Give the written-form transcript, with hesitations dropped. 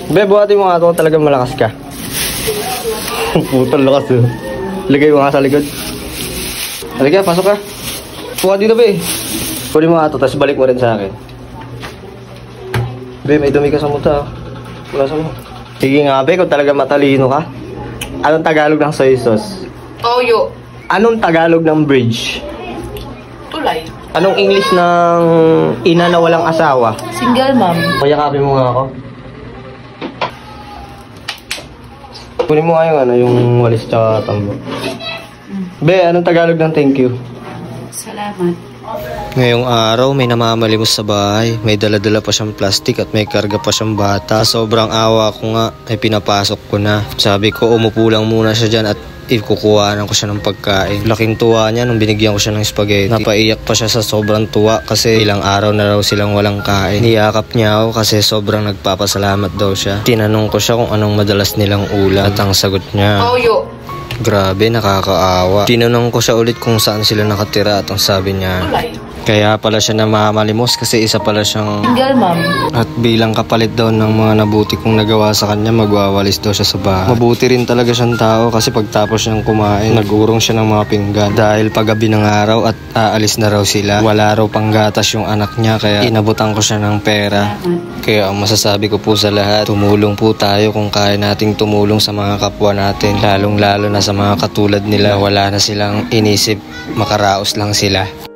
Be, buhatin mo nga ito kung talagang malakas ka. Putol lakas eh. Lagay mo nga sa likod. Halika, pasok ka. Puha dito, be. Kunin mo nga ito, tapos balik mo rin sa akin. Be, may dumi ka sa muta. Wala sa mo. Sige nga, be, kung talagang matalino ka. Anong Tagalog ng soy sauce? Toyo. Anong Tagalog ng bridge? Tulay. Anong English ng ina na walang asawa? Single mom. Payakapin mo nga ako. Kunin mo nga yung, yung walis tsaka tambo. Be, anong Tagalog ng thank you? Salamat. Ngayong araw may namamalimos sa bahay. May dala-dala pa siyang plastic at may karga pa siyang bata. Sobrang awa ko nga ay pinapasok ko na. Sabi ko umupo lang muna siya dyan at ikukuhanan ko siya ng pagkain. Laking tuwa niya nung binigyan ko siya ng spaghetti. Napaiyak pa siya sa sobrang tuwa kasi ilang araw na raw silang walang kain. Niyakap niya ako kasi sobrang nagpapasalamat daw siya. Tinanong ko siya kung anong madalas nilang ulam at ang sagot niya, Toyo. grabe, nakakaawa. Tinanong ko siya ulit kung saan sila nakatira at ang sabi niya, Tulay. kaya pala siya namamalimos kasi isa pala siyang... Single mom. At bilang kapalit daw ng mga nabuti kong nagawa sa kanya, magwawalis daw siya sa bahay. Mabuti rin talaga siyang tao kasi pagtapos niyang kumain, nag-urong siya ng mga pinggan. Dahil paggabi ng araw at aalis na raw sila, wala raw panggatas yung anak niya kaya inabutan ko siya ng pera. Kaya ang masasabi ko po sa lahat, tumulong po tayo kung kaya nating tumulong sa mga kapwa natin. Lalong lalo na sa mga katulad nila, wala na silang inisip, makaraos lang sila.